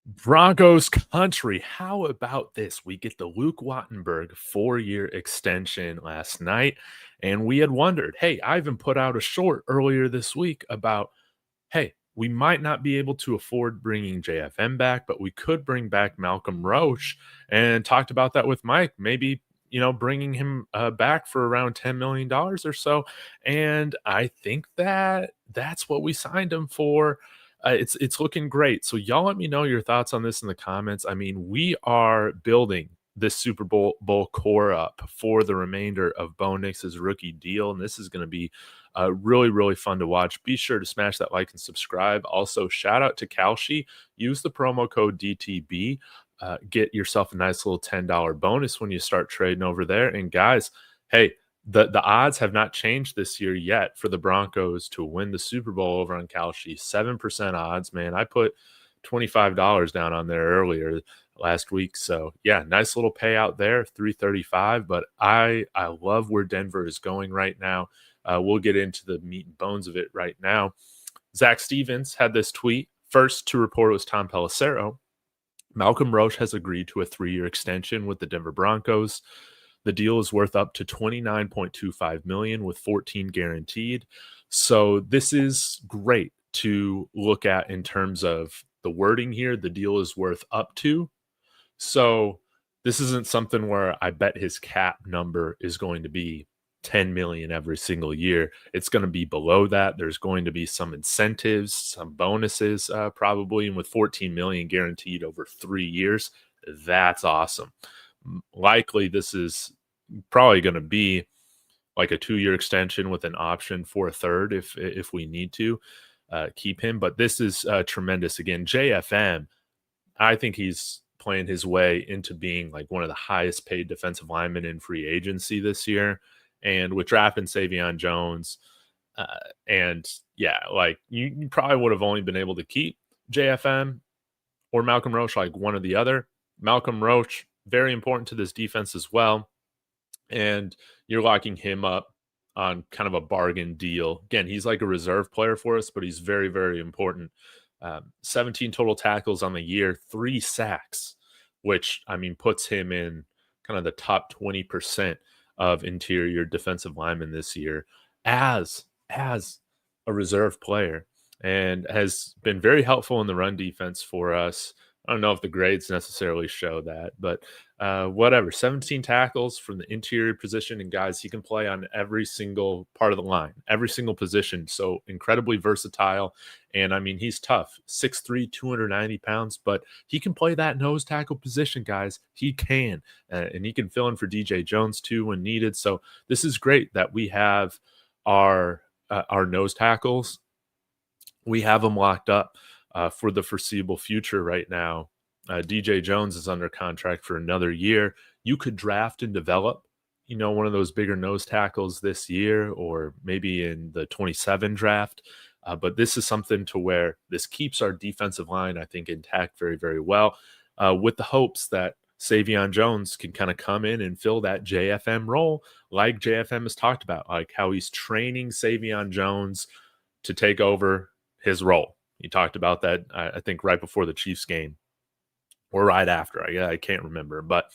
Broncos country. How about this? We get the Luke Wattenberg 4-year extension last night, and we had wondered, hey, I even put out a short earlier this week about, hey, we might not be able to afford bringing JFM back, but we could bring back Malcolm Roach, and talked about that with Mike. Maybe bringing him back for around $10 million or so, and I think that that's what we signed him for. It's looking great. So y'all let me know your thoughts on this in the comments. I mean, we are building this Super Bowl core up for the remainder of Bo Nix's rookie deal, and this is going to be really, really fun to watch. Be sure to smash that like and subscribe. Also, shout out to Kalshi. Use the promo code DTB. Get yourself a nice little $10 bonus when you start trading over there. And guys, hey, the odds have not changed this year yet for the Broncos to win the Super Bowl over on Kalshi. 7% odds, man. I put $25 down on there earlier last week. So yeah, nice little payout there, 335. But I love where Denver is going right now. We'll get into the meat and bones of it right now. Zach Stevens had this tweet. First to report was Tom Pelissero. Malcolm Roach has agreed to a 3-year extension with the Denver Broncos. The deal is worth up to $29.25 million with 14 guaranteed. So this is great to look at in terms of the wording here. The deal is worth up to. So this isn't something where I bet his cap number is going to be 10 million every single year. It's going to be below that. There's going to be some incentives, some bonuses, probably. And with 14 million guaranteed over 3 years, that's awesome. Likely this is probably going to be like a 2-year extension with an option for a third if we need to keep him. But this is tremendous. Again, JFM, I think he's playing his way into being like one of the highest paid defensive linemen in free agency this year. And with drafting Savion Jones, and yeah, like you probably would have only been able to keep JFM or Malcolm Roach, like one or the other. Malcolm Roach, very important to this defense as well. And you're locking him up on kind of a bargain deal. Again, he's like a reserve player for us, but he's very, very important. 17 total tackles on the year, 3 sacks, which, I mean, puts him in kind of the top 20% of interior defensive linemen this year as a reserve player, and has been very helpful in the run defense for us. I don't know if the grades necessarily show that, but whatever. 17 tackles from the interior position, and guys, he can play on every single part of the line, every single position. So incredibly versatile. And I mean, he's tough, 6'3", 290 pounds, but he can play that nose tackle position, guys. He can, and he can fill in for DJ Jones too when needed. So this is great that we have our nose tackles. We have them locked up for the foreseeable future right now. DJ Jones is under contract for another year. You could draft and develop, one of those bigger nose tackles this year, or maybe in the 27 draft. But this is something to where this keeps our defensive line, I think, intact very, very well, with the hopes that Savion Jones can kind of come in and fill that JFM role, like JFM has talked about, like how he's training Savion Jones to take over his role. He talked about that, I think, right before the Chiefs game or right after. I can't remember. But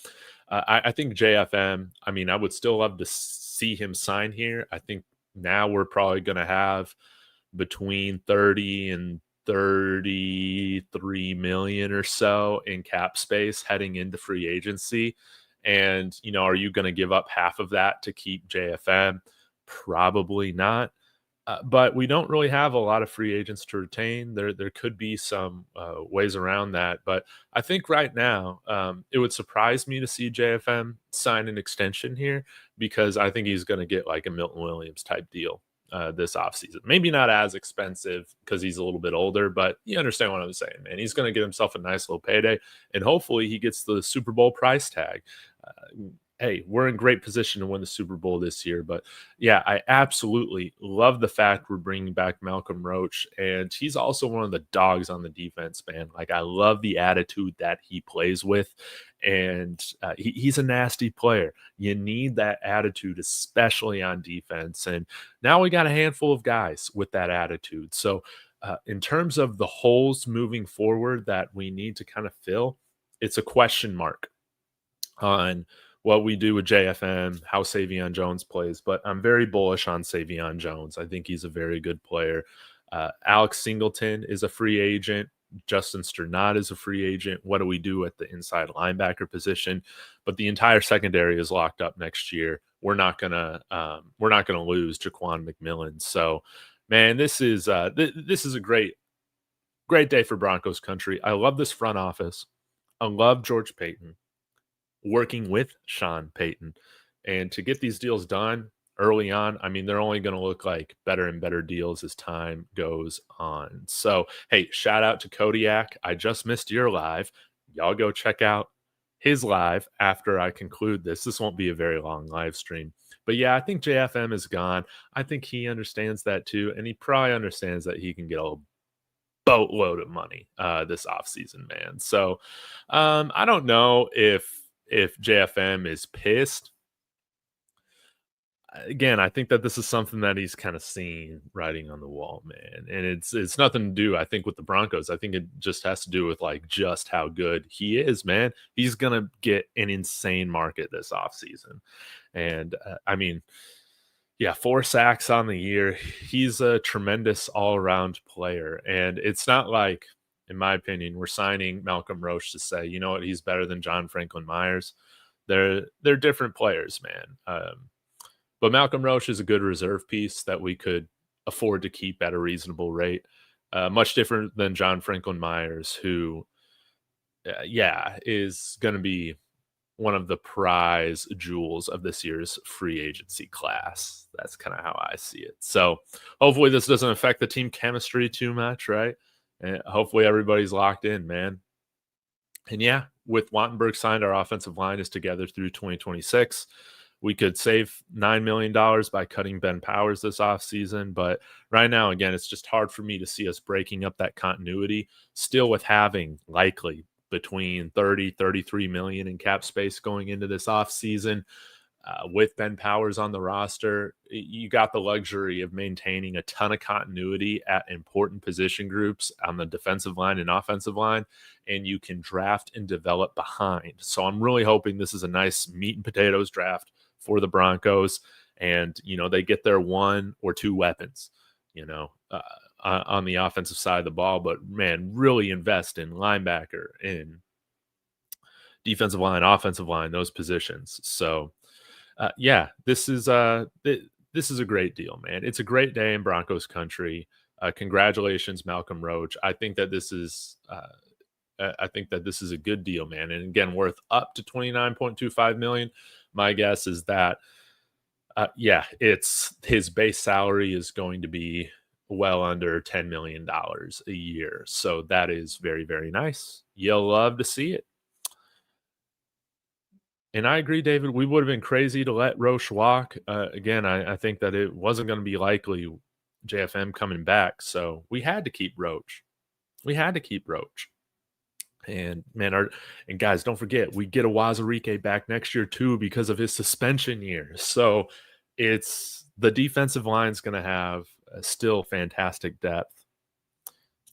I think JFM, I mean, I would still love to see him sign here. I think now we're probably going to have between 30 and 33 million or so in cap space heading into free agency. And, are you going to give up half of that to keep JFM? Probably not. But we don't really have a lot of free agents to retain. There could be some ways around that. But I think right now it would surprise me to see JFM sign an extension here, because I think he's going to get like a Milton Williams type deal this offseason. Maybe not as expensive because he's a little bit older, but you understand what I'm saying, man. He's going to get himself a nice little payday, and hopefully he gets the Super Bowl price tag. Hey, we're in great position to win the Super Bowl this year. But yeah, I absolutely love the fact we're bringing back Malcolm Roach. And he's also one of the dogs on the defense, man. Like, I love the attitude that he plays with. And he's a nasty player. You need that attitude, especially on defense. And now we got a handful of guys with that attitude. So In terms of the holes moving forward that we need to kind of fill, it's a question mark on what we do with JFM, how Savion Jones plays, but I'm very bullish on Savion Jones. I think he's a very good player. Alex Singleton is a free agent. Justin Sternad is a free agent. What do we do at the inside linebacker position? But the entire secondary is locked up next year. We're not gonna lose Jaquan McMillan. So, man, this is a great day for Broncos country. I love this front office. I love George Payton working with Sean Payton. And to get these deals done early on, I mean, they're only going to look like better and better deals as time goes on. So, hey, shout out to Kodiak. I just missed your live. Y'all go check out his live after I conclude this. This won't be a very long live stream. But yeah, I think JFM is gone. I think he understands that too. And he probably understands that he can get a boatload of money this offseason, man. So I don't know if JFM is pissed. Again, I think that this is something that he's kind of seen writing on the wall, man. And it's nothing to do, I think, with the Broncos. I think it just has to do with like just how good he is, man. He's gonna get an insane market this offseason. And I mean, yeah, 4 sacks on the year. He's a tremendous all-around player. And it's not like, in my opinion, we're signing Malcolm Roach to say, you know what, he's better than John Franklin Myers. They're different players, man. But Malcolm Roach is a good reserve piece that we could afford to keep at a reasonable rate. Much different than John Franklin Myers, who, is going to be one of the prize jewels of this year's free agency class. That's kind of how I see it. So hopefully this doesn't affect the team chemistry too much, right? And hopefully everybody's locked in, man. And yeah, with Wattenberg signed, our offensive line is together through 2026. We could save $9 million by cutting Ben Powers this offseason. But right now, again, it's just hard for me to see us breaking up that continuity, still with having likely between 33 million in cap space going into this offseason. With Ben Powers on the roster, you got the luxury of maintaining a ton of continuity at important position groups on the defensive line and offensive line, and you can draft and develop behind. So I'm really hoping this is a nice meat and potatoes draft for the Broncos, and they get their 1 or 2 weapons, on the offensive side of the ball. But man, really invest in linebacker, in defensive line, offensive line, those positions. So this is a great deal, man. It's a great day in Broncos country. Congratulations, Malcolm Roach. I think that this is a good deal, man. And again, worth up to $29.25 million. My guess is that, it's his base salary is going to be well under $10 million a year. So that is very, very nice. You'll love to see it. And I agree, David, we would have been crazy to let Roach walk. Again, I think that it wasn't going to be likely JFM coming back. So we had to keep Roach. And man, and guys, don't forget, we get a Wazirike back next year too because of his suspension year. So it's the defensive line's going to have still fantastic depth.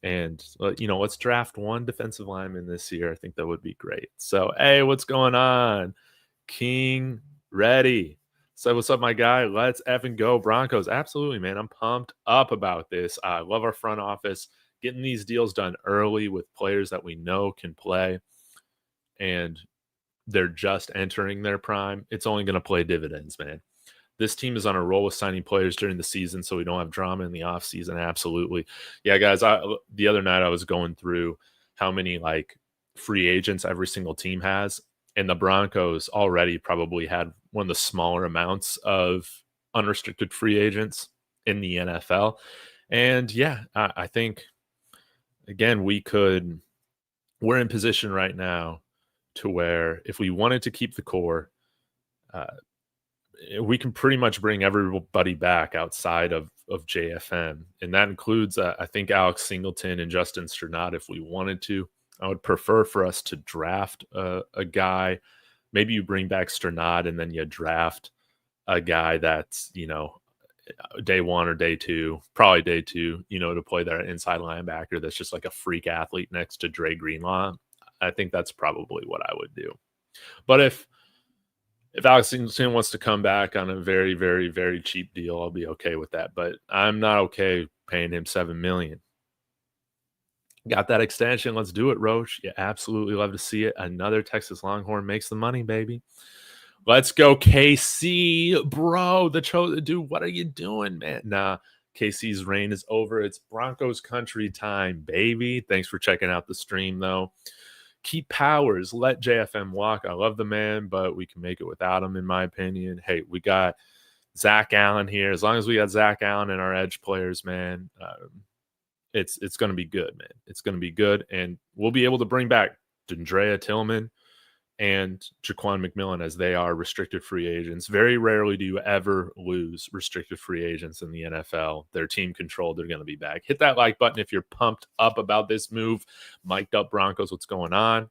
And let's draft 1 defensive lineman this year. I think that would be great. So hey, what's going on, King? Ready? So what's up, my guy? Let's effing go Broncos. Absolutely, man. I'm pumped up about this. I love our front office. Getting these deals done early with players that we know can play, and they're just entering their prime. It's only going to play dividends, man. This team is on a roll with signing players during the season, so we don't have drama in the offseason. Absolutely. Yeah, guys, the other night I was going through how many free agents every single team has, and the Broncos already probably had one of the smaller amounts of unrestricted free agents in the NFL. And yeah, I think, again, we're in position right now to where if we wanted to keep the core, we can pretty much bring everybody back outside of JFM. And that includes, I think, Alex Singleton and Justin Sternad if we wanted to. I would prefer for us to draft a guy. Maybe you bring back Sternad and then you draft a guy that's, day one or day two, probably day two, to play that inside linebacker that's just like a freak athlete next to Dre Greenlaw. I think that's probably what I would do. But if Offseason wants to come back on a very, very, very cheap deal, I'll be okay with that. But I'm not okay paying him $7 million. Got that extension. Let's do it, Roach. You absolutely love to see it. Another Texas Longhorn makes the money, baby. Let's go, KC, bro. Dude, what are you doing, man? Nah, KC's reign is over. It's Broncos country time, baby. Thanks for checking out the stream, though. Keep Powers. Let JFM walk. I love the man, but we can make it without him, in my opinion. Hey, we got Zach Allen here. As long as we got Zach Allen and our edge players, man, it's going to be good, man. It's going to be good, and we'll be able to bring back Dendrea Tillman and Jaquan McMillan as they are restricted free agents. Very rarely do you ever lose restricted free agents in the NFL. They're team controlled. They're going to be back. Hit that like button if you're pumped up about this move. Mic'd Up Broncos, what's going on?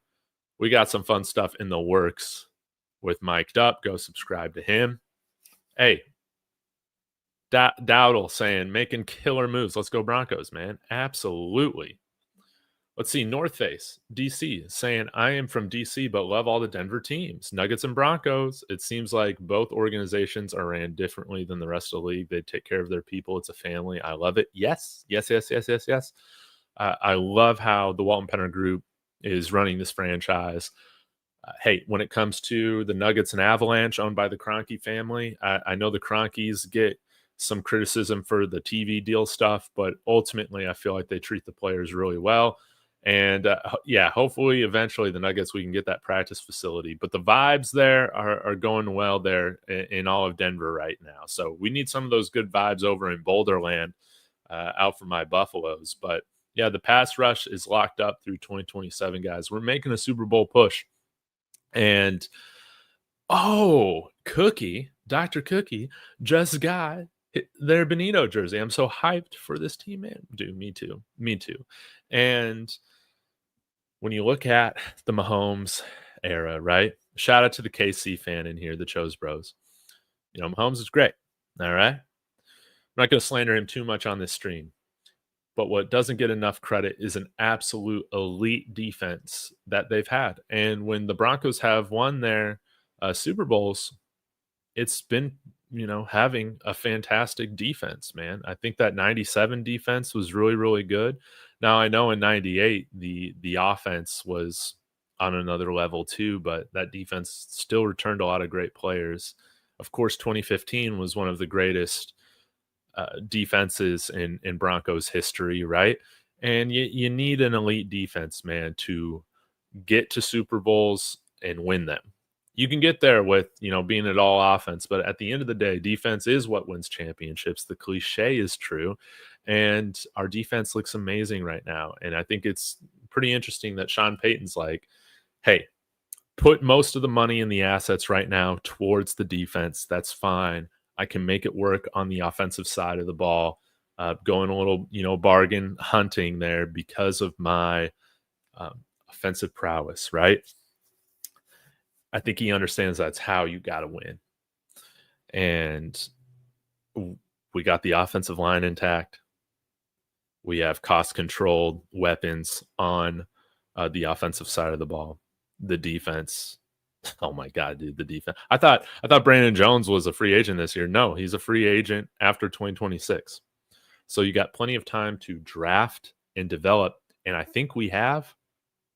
We got some fun stuff in the works with Mic'd Up. Go subscribe to him. Hey, Dowdle saying, making killer moves. Let's go Broncos, man. Absolutely. Let's see, North Face, DC, saying, I am from DC, but love all the Denver teams. Nuggets and Broncos. It seems like both organizations are ran differently than the rest of the league. They take care of their people. It's a family. I love it. Yes. I love how the Walton Penner Group is running this franchise. Hey, when it comes to the Nuggets and Avalanche owned by the Kroenke family, I know the Kroenkes get some criticism for the TV deal stuff, but ultimately I feel like they treat the players really well. And hopefully eventually the Nuggets, we can get that practice facility. But the vibes there are going well there in all of Denver right now. So we need some of those good vibes over in Boulderland out for my Buffaloes. But yeah, the pass rush is locked up through 2027, guys. We're making a Super Bowl push. And, Cookie, Dr. Cookie, just got their Benito jersey. I'm so hyped for this team, man. Dude, me too. And when you look at the Mahomes era, right? Shout out to the KC fan in here, the Chose Bros. Mahomes is great. All right. I'm not going to slander him too much on this stream. But what doesn't get enough credit is an absolute elite defense that they've had. And when the Broncos have won their Super Bowls, it's been, having a fantastic defense, man. I think that 97 defense was really, really good. Now, I know in 98, the offense was on another level too, but that defense still returned a lot of great players. Of course, 2015 was one of the greatest defenses in Broncos history, right? And you need an elite defense, man, to get to Super Bowls and win them. You can get there with, being at all offense, but at the end of the day, defense is what wins championships. The cliche is true, and our defense looks amazing right now. And I think it's pretty interesting that Sean Payton's like, hey, put most of the money in the assets right now towards the defense. That's fine. I can make it work on the offensive side of the ball, going a little, bargain hunting there because of my offensive prowess, right? I think he understands that's how you got to win. And we got the offensive line intact. We have cost-controlled weapons on the offensive side of the ball. The defense, oh my God, dude, the defense. I thought Brandon Jones was a free agent this year. No, he's a free agent after 2026. So you got plenty of time to draft and develop. And I think we have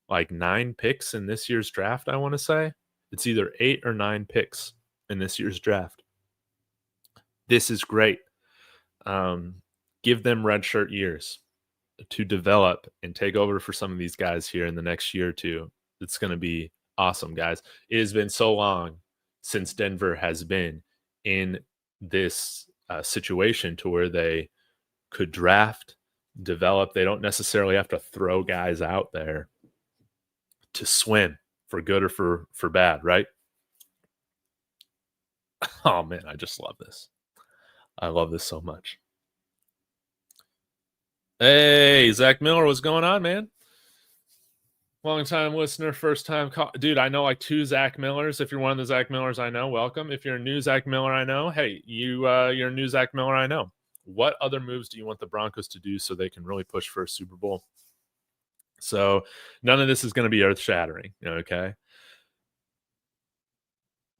like 9 picks in this year's draft, I want to say. It's either 8 or 9 picks in this year's draft. This is great. Give them redshirt years to develop and take over for some of these guys here in the next year or two. It's going to be awesome, guys. It has been so long since Denver has been in this situation to where they could draft, develop. They don't necessarily have to throw guys out there to swim for good or for bad, right? Oh, man, I just love this. I love this so much. Hey, Zach Miller, what's going on, man? Long time listener, first time call. Dude, I know like 2 Zach Millers. If you're one of the Zach Millers I know, welcome. If you're a new Zach Miller I know, hey, you're a new Zach Miller I know. What other moves do you want the Broncos to do so they can really push for a Super Bowl? So none of this is going to be earth-shattering, okay?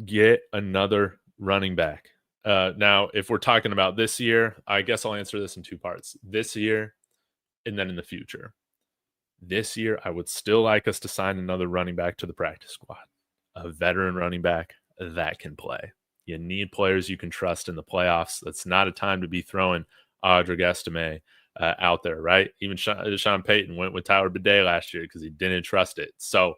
Get another running back. Now, if we're talking about this year, I guess I'll answer this in 2 parts. This year and then in the future. This year, I would still like us to sign another running back to the practice squad, a veteran running back that can play. You need players you can trust in the playoffs. That's not a time to be throwing Audric Estime out there, right? Even Sean Payton went with Tyler Bidet last year because he didn't trust it. So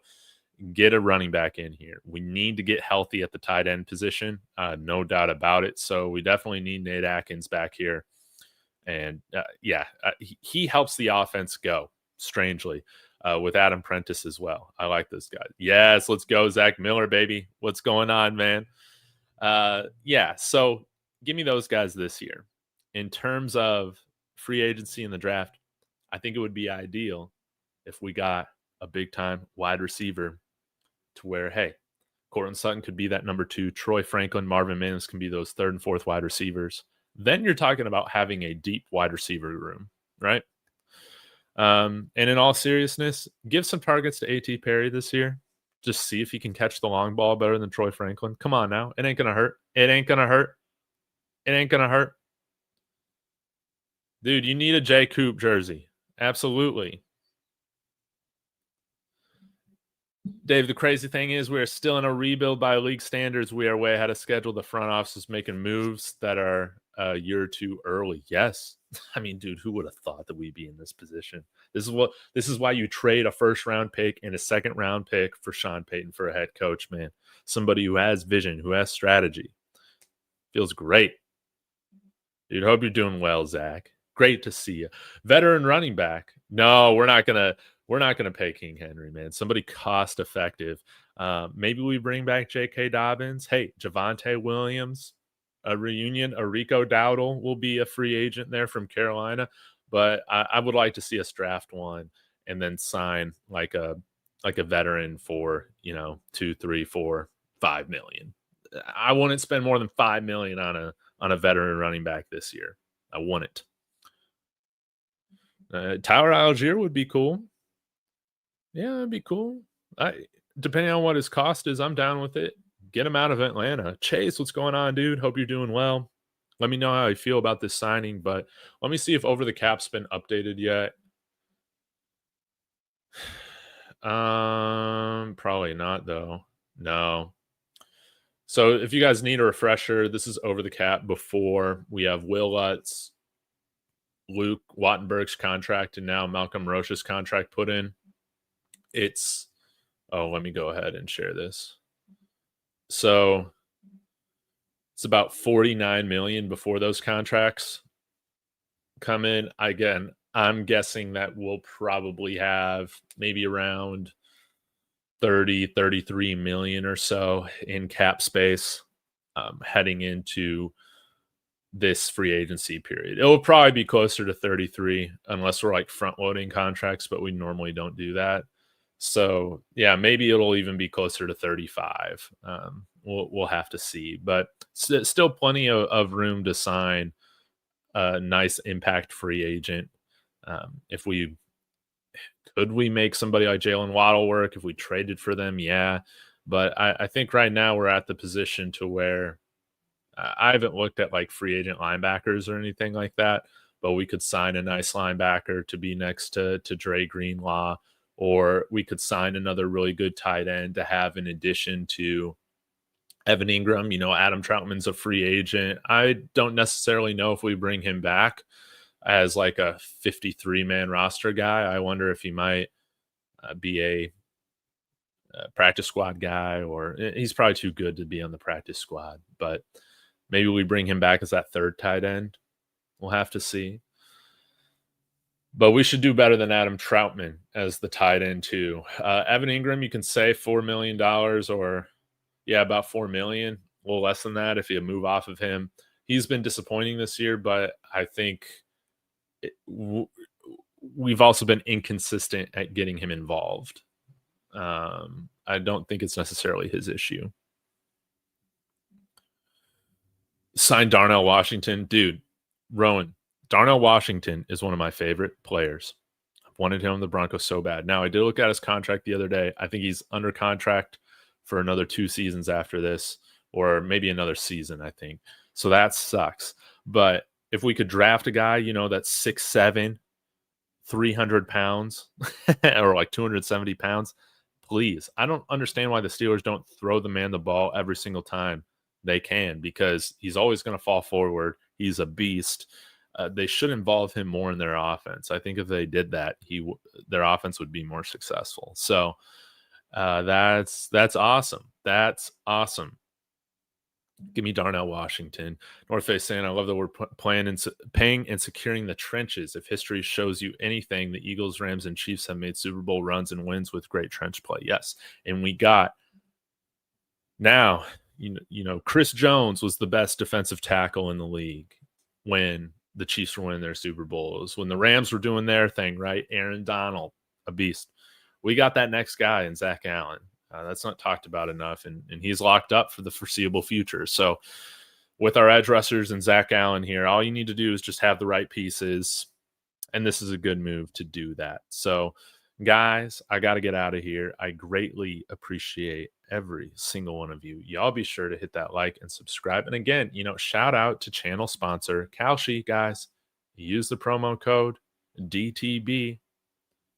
get a running back in here. We need to get healthy at the tight end position, no doubt about it. So we definitely need Nate Atkins back here. And he helps the offense go, strangely, with Adam Prentice as well. I like this guy. Yes, let's go, Zach Miller, baby. What's going on, man? So give me those guys this year. In terms of free agency in the draft, I think it would be ideal if we got a big-time wide receiver to where, hey, Courtland Sutton could be that number 2. Troy Franklin, Marvin Mims can be those 3rd and 4th wide receivers. Then you're talking about having a deep wide receiver room, right? And in all seriousness, give some targets to A.T. Perry this year. Just see if he can catch the long ball better than Troy Franklin. Come on now. It ain't going to hurt. It ain't going to hurt. It ain't going to hurt. Dude, you need a J. Coop jersey. Absolutely. Dave, the crazy thing is we're still in a rebuild by league standards. We are way ahead of schedule. The front office is making moves that are a year or 2 early. Yes. I mean, dude, who would have thought that we'd be in this position? This is why you trade a 1st-round pick and a 2nd-round pick for Sean Payton for a head coach, man. Somebody who has vision, who has strategy. Feels great. Dude, hope you're doing well, Zach. Great to see you. Veteran running back. No, we're not gonna pay King Henry, man. Somebody cost effective. Maybe we bring back J.K. Dobbins. Hey, Javonte Williams, a reunion. Rico Dowdle will be a free agent there from Carolina. But I would like to see us draft one and then sign like a veteran for 2, 3, 4, $5 million. I wouldn't spend more than $5 million on a veteran running back this year. I wouldn't. Tyler Algier would be cool. Yeah, it'd be cool. Depending on what his cost is, I'm down with it. Get him out of Atlanta. Chase, what's going on, dude? Hope you're doing well. Let me know how you feel about this signing, but let me see if Over the Cap's been updated yet. Probably not, though. No. So if you guys need a refresher, this is Over the Cap before we have Will Lutz, Luke Wattenberg's contract, and now Malcolm Roach's contract put in. Let me go ahead and share this. So it's about $49 million before those contracts come in. Again, I'm guessing that we'll probably have maybe around 33 million or so in cap space heading into this free agency period. It will probably be closer to 33 unless we're like front loading contracts, but we normally don't do that. So yeah, maybe it'll even be closer to 35. We'll have to see, but still plenty of room to sign a nice impact free agent. If we make somebody like Jalen Waddle work, if we traded for them, yeah. But I think right now we're at the position to where I haven't looked at like free agent linebackers or anything like that, but we could sign a nice linebacker to be next to Dre Greenlaw, or we could sign another really good tight end to have in addition to Evan Ingram. Adam Troutman's a free agent. I don't necessarily know if we bring him back as like a 53-man roster guy. I wonder if he might be a practice squad guy, or he's probably too good to be on the practice squad, but maybe we bring him back as that 3rd tight end. We'll have to see. But we should do better than Adam Troutman as the tight end too. Evan Ingram, you can say $4 million or about $4 million, a little less than that if you move off of him. He's been disappointing this year, but I think we've also been inconsistent at getting him involved. I don't think it's necessarily his issue. Sign Darnell Washington. Dude, Rowan, Darnell Washington is one of my favorite players. I've wanted him on the Broncos so bad. Now, I did look at his contract the other day. I think he's under contract for another 2 seasons after this, or maybe another season, I think. So that sucks. But if we could draft a guy, that's 6'7", 300 pounds, or like 270 pounds, please. I don't understand why the Steelers don't throw the man the ball every single time they can, because he's always going to fall forward. He's a beast. They should involve him more in their offense. I think if they did that, their offense would be more successful. So that's awesome. That's awesome. Give me Darnell Washington. North Face saying, I love that we're paying and securing the trenches. If history shows you anything, the Eagles, Rams, and Chiefs have made Super Bowl runs and wins with great trench play. Yes. And we got now, Chris Jones was the best defensive tackle in the league when the Chiefs were winning their Super Bowls, when the Rams were doing their thing, right? Aaron Donald, a beast. We got that next guy in Zach Allen. That's not talked about enough, and he's locked up for the foreseeable future. So with our edge rushers and Zach Allen here, all you need to do is just have the right pieces, and this is a good move to do that. So, guys, I got to get out of here. I greatly appreciate every single one of you. Y'all be sure to hit that like and subscribe. And again, shout out to channel sponsor Kalshi, guys. Use the promo code DTB.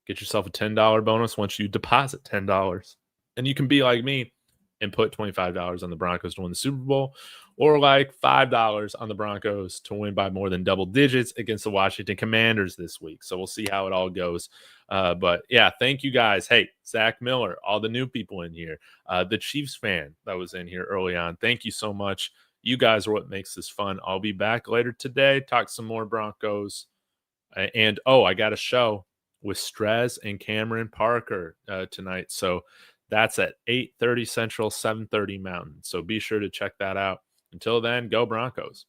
Get yourself a $10 bonus once you deposit $10. And you can be like me and put $25 on the Broncos to win the Super Bowl, or like $5 on the Broncos to win by more than double digits against the Washington Commanders this week. So we'll see how it all goes. But yeah, thank you guys. Hey, Zach Miller, all the new people in here, the Chiefs fan that was in here early on. Thank you so much. You guys are what makes this fun. I'll be back later today, talk some more Broncos. And I got a show with Strez and Cameron Parker tonight. So that's at 8:30 Central, 7:30 Mountain. So be sure to check that out. Until then, go Broncos.